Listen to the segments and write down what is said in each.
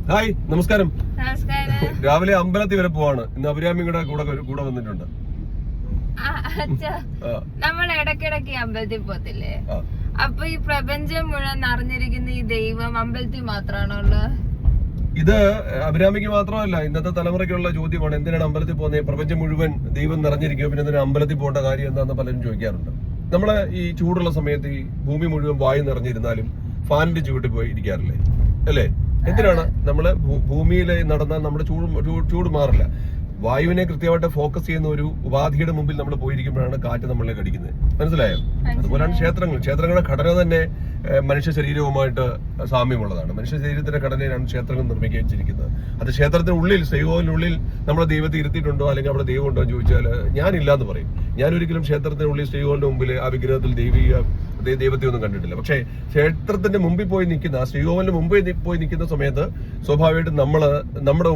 Hi, നമസ്കാരം. നമസ്കാരം. രാവിലെ അമ്പലത്തിൽ വരെ പോവാണ്. ഇന്ന് അഭിരാമിയുടെ കൂടെ വന്നിട്ടുണ്ട്. നമ്മൾ ഇടയ്ക്കിടയ്ക്ക് അമ്പലത്തിൽ പോത്തില്ലേ? അപ്പൊ ഈ പ്രപഞ്ചം മുഴുവൻ നിറഞ്ഞിരിക്കുന്ന ഈ ദൈവം അമ്പലത്തിൽ മാത്രമാണോ ഉള്ളത്? ഇത് അഭിരാമിക്ക് മാത്രമല്ല, ഇന്നത്തെ തലമുറയ്ക്കുള്ള ചോദ്യമാണ്. എന്തിനാണ് അമ്പലത്തിൽ പോകുന്നത്? പ്രപഞ്ചം മുഴുവൻ ദൈവം നിറഞ്ഞിരിക്കും, പിന്നെ എന്തിനാണ് അമ്പലത്തിൽ പോകേണ്ട കാര്യം എന്താണെന്ന് പലരും ചോദിക്കാറുണ്ട്. നമ്മള് ഈ ചൂടുള്ള സമയത്ത് ഈ ഭൂമി മുഴുവൻ വായു നിറഞ്ഞിരുന്നാലും ഫാനിന്റെ ചൂട്ടിൽ പോയി ഇരിക്കാറില്ലേ, അല്ലേ? എന്തിനാണ് നമ്മള് ഭൂമിയിൽ നടന്നാൽ നമ്മുടെ ചൂട് മാറില്ല. വായുവിനെ കൃത്യമായിട്ട് ഫോക്കസ് ചെയ്യുന്ന ഒരു ഉപാധിയുടെ മുമ്പിൽ നമ്മൾ പോയിരിക്കുമ്പോഴാണ് കാറ്റ് നമ്മളിലേക്ക് അടിക്കുന്നത്. മനസ്സിലായോ? അതുപോലെയാണ് ക്ഷേത്രങ്ങളുടെ ഘടന തന്നെ മനുഷ്യ ശരീരവുമായിട്ട് സാമ്യമുള്ളതാണ്. മനുഷ്യ ശരീരത്തിന്റെ ഘടനയിലാണ് ക്ഷേത്രങ്ങൾ നിർമ്മിച്ചിരിക്കുന്നത്. അത് ക്ഷേത്രത്തിനുള്ളിൽ, ശ്രീകോവിലിനുള്ളിൽ നമ്മളെ ദൈവത്തെ ഇരുത്തിയിട്ടുണ്ടോ അല്ലെങ്കിൽ അവിടെ ദൈവം ഉണ്ടോ എന്ന് ചോദിച്ചാൽ ഞാനില്ല എന്ന് പറയും. ഞാനൊരിക്കലും ക്ഷേത്രത്തിനുള്ളിൽ ശ്രീകോവിലിന്റെ മുമ്പിൽ ആ വിഗ്രഹത്തിൽ ദൈവത്തെ ഒന്നും കണ്ടിട്ടില്ല. പക്ഷേ ക്ഷേത്രത്തിന്റെ മുമ്പിൽ പോയി നിൽക്കുന്ന, ശ്രീകോവിലിന്റെ മുമ്പിൽ പോയി നിൽക്കുന്ന സമയത്ത് സ്വാഭാവികമായിട്ടും നമ്മുടെ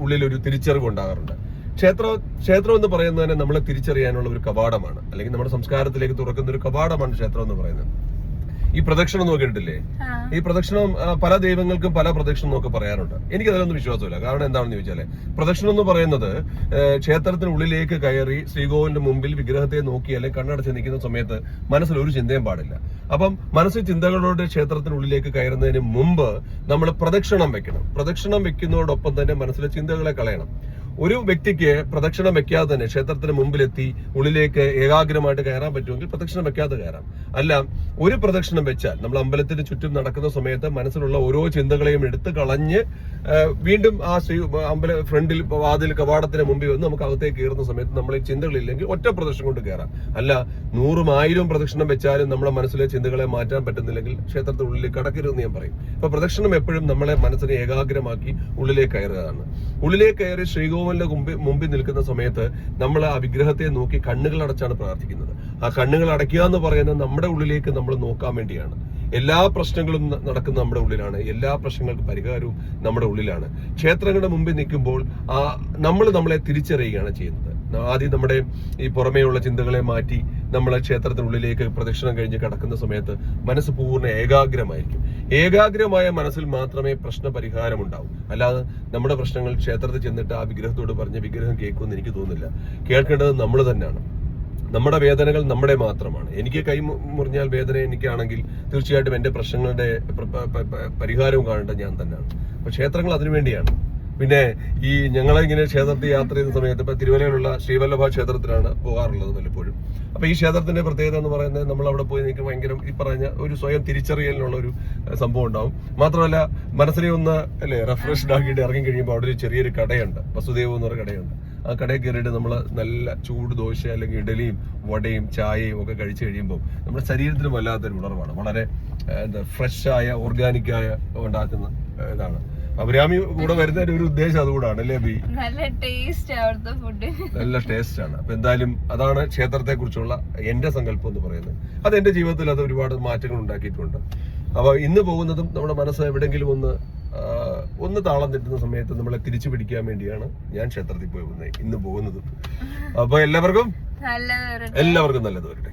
ഉള്ളിൽ ഒരു തിരിച്ചറിവ് ഉണ്ടാകാറുണ്ട്. ക്ഷേത്രം എന്ന് പറയുന്നത് തന്നെ നമ്മളെ തിരിച്ചറിയാനുള്ള ഒരു കവാടമാണ്, അല്ലെങ്കിൽ നമ്മുടെ സംസ്കാരത്തിലേക്ക് തുറക്കുന്ന ഒരു കവാടമാണ് ക്ഷേത്രം എന്ന് പറയുന്നത്. ഈ പ്രദക്ഷിണം നോക്കിയിട്ടില്ലേ? ഈ പ്രദക്ഷിണം പല ദൈവങ്ങൾക്കും പല പ്രദക്ഷിണം എന്നൊക്കെ പറയാറുണ്ട്. എനിക്കതിലൊന്നും വിശ്വാസമില്ല. കാരണം എന്താണെന്ന് ചോദിച്ചാല്, പ്രദക്ഷിണം എന്ന് പറയുന്നത് ക്ഷേത്രത്തിനുള്ളിലേക്ക് കയറി ശ്രീകോവിലിന്റെ മുമ്പിൽ വിഗ്രഹത്തെ നോക്കി അല്ലെങ്കിൽ കണ്ണടച്ച് നിൽക്കുന്ന സമയത്ത് മനസ്സിൽ ഒരു ചിന്തയും പാടില്ല. അപ്പം മനസ്സിൽ ചിന്തകളോട് ക്ഷേത്രത്തിനുള്ളിലേക്ക് കയറുന്നതിന് മുമ്പ് നമ്മൾ പ്രദക്ഷിണം വെക്കണം. പ്രദക്ഷിണം വെക്കുന്നതോടൊപ്പം തന്നെ മനസ്സിലെ ചിന്തകളെ കളയണം. ഒരു വ്യക്തിക്ക് പ്രദക്ഷിണം വെക്കാതെ തന്നെ ക്ഷേത്രത്തിന് മുമ്പിലെത്തി ഉള്ളിലേക്ക് ഏകാഗ്രമായിട്ട് കയറാൻ പറ്റുമെങ്കിൽ പ്രദക്ഷിണം വെക്കാതെ കയറാം. അല്ല, ഒരു പ്രദക്ഷിണം വെച്ചാൽ നമ്മൾ അമ്പലത്തിന് ചുറ്റും നടക്കുന്ന സമയത്ത് മനസ്സിലുള്ള ഓരോ ചിന്തകളെയും എടുത്തു കളഞ്ഞ് വീണ്ടും ആ ഫ്രണ്ടിൽ വാതിൽ കവാടത്തിന് മുമ്പിൽ വന്ന് നമുക്ക് അകത്തേക്ക് കയറുന്ന സമയത്ത് നമ്മളെ ചിന്തകളില്ലെങ്കിൽ ഒറ്റ പ്രദക്ഷിണം കൊണ്ട് കയറാം. അല്ല, 100,000 പ്രദക്ഷിണം വെച്ചാലും നമ്മളെ മനസ്സിലെ ചിന്തകളെ മാറ്റാൻ പറ്റുന്നില്ലെങ്കിൽ ക്ഷേത്രത്തിനുള്ളിൽ കടക്കരുതെന്ന് ഞാൻ പറയും. അപ്പൊ പ്രദക്ഷിണം എപ്പോഴും നമ്മളെ മനസ്സിനെ ഏകാഗ്രമാക്കി ഉള്ളിലേക്ക് കയറുകയാണ്. ഉള്ളിലേക്ക് കയറി ശ്രീകോവിലിന്റെ മുമ്പിൽ നിൽക്കുന്ന സമയത്ത് നമ്മൾ ആ വിഗ്രഹത്തെ നോക്കി കണ്ണുകൾ അടച്ചാണ് പ്രാർത്ഥിക്കുന്നത്. ആ കണ്ണുകൾ അടയ്ക്കുക എന്ന് പറയുന്നത് നമ്മുടെ ഉള്ളിലേക്ക് നമ്മൾ നോക്കാൻ വേണ്ടിയാണ്. എല്ലാ പ്രശ്നങ്ങളും നടക്കുന്ന നമ്മുടെ ഉള്ളിലാണ്. എല്ലാ പ്രശ്നങ്ങൾക്കും പരിഹാരവും നമ്മുടെ ഉള്ളിലാണ്. ക്ഷേത്രങ്ങളുടെ മുമ്പിൽ നിൽക്കുമ്പോൾ നമ്മളെ തിരിച്ചറിയുകയാണ് ചെയ്യുന്നത്. ആദ്യം നമ്മുടെ ഈ പുറമേയുള്ള ചിന്തകളെ മാറ്റി നമ്മളെ ക്ഷേത്രത്തിനുള്ളിലേക്ക് പ്രദക്ഷിണം കഴിഞ്ഞ് കടക്കുന്ന സമയത്ത് മനസ്സ് പൂർണ്ണ ഏകാഗ്രമായിരിക്കും. ഏകാഗ്രമായ മനസ്സിൽ മാത്രമേ പ്രശ്ന പരിഹാരം ഉണ്ടാവൂ. അല്ലാതെ നമ്മുടെ പ്രശ്നങ്ങൾ ക്ഷേത്രത്തിൽ ചെന്നിട്ട് ആ വിഗ്രഹത്തോട് പറഞ്ഞ് വിഗ്രഹം കേൾക്കുമെന്ന് എനിക്ക് തോന്നുന്നില്ല. കേൾക്കേണ്ടത് നമ്മൾ തന്നെയാണ്. നമ്മുടെ വേദനകൾ നമ്മുടെ മാത്രമാണ്. എനിക്ക് കൈ മുറിഞ്ഞാൽ വേദന എനിക്കാണെങ്കിൽ തീർച്ചയായിട്ടും എന്റെ പ്രശ്നങ്ങളുടെ പരിഹാരവും കാണേണ്ടത് ഞാൻ തന്നെയാണ്. അപ്പൊ ക്ഷേത്രങ്ങൾ അതിനുവേണ്ടിയാണ്. പിന്നെ ഈ ഞങ്ങളിങ്ങനെ ക്ഷേത്രത്തിൽ യാത്ര ചെയ്യുന്ന സമയത്ത് ഇപ്പൊ തിരുവല്ലയിലുള്ള ശ്രീവല്ലഭ ക്ഷേത്രത്തിലാണ് പോകാറുള്ളത് പലപ്പോഴും. അപ്പൊ ഈ ക്ഷേത്രത്തിന്റെ പ്രത്യേകത എന്ന് പറയുന്നത് നമ്മൾ അവിടെ പോയി നിൽക്കും ഭയങ്കര ഈ പറഞ്ഞ ഒരു സ്വയം തിരിച്ചറിയലിനുള്ള ഒരു സംഭവം ഉണ്ടാവും. മാത്രമല്ല, മനസ്സിനെ ഒന്ന് റിഫ്രഷ്ഡ് ആക്കിയിട്ട് ഇറങ്ങി കഴിയുമ്പോൾ അവിടെ ഒരു ചെറിയൊരു കടയുണ്ട്, വസുദേവ് എന്ന് പറഞ്ഞ കടയുണ്ട്. ആ കടയിൽ കയറിയിട്ട് നമ്മൾ നല്ല ചൂട് ദോശ അല്ലെങ്കിൽ ഇഡലിയും വടയും ചായയും ഒക്കെ കഴിച്ചു കഴിയുമ്പോൾ നമ്മുടെ ശരീരത്തിന് വല്ലാത്തൊരു ഉണർവാണ്. വളരെ ഫ്രഷായ ഓർഗാനിക്കായ ഉണ്ടാക്കുന്ന ഇതാണ്. അഭിരാമി കൂടെ വരുന്നതിന്റെ ഒരു ഉദ്ദേശം അതുകൂടാണ്, അല്ലേ ബി? നല്ല ടേസ്റ്റ് ആണ്. അപ്പൊ എന്തായാലും അതാണ് ക്ഷേത്രത്തെ കുറിച്ചുള്ള എന്റെ സങ്കല്പം എന്ന് പറയുന്നത്. അത് എന്റെ ജീവിതത്തിൽ അത് ഒരുപാട് മാറ്റങ്ങൾ ഉണ്ടാക്കിയിട്ടുണ്ട്. അപ്പൊ ഇന്ന് പോകുന്നതും നമ്മുടെ മനസ്സ് എവിടെയെങ്കിലും ഒന്ന് താളം തെറ്റുന്ന സമയത്ത് നമ്മളെ തിരിച്ചു പിടിക്കാൻ വേണ്ടിയാണ് ഞാൻ ക്ഷേത്രത്തിൽ ഇന്ന് പോകുന്നത്. അപ്പൊ എല്ലാവർക്കും നല്ലത് വരട്ടെ.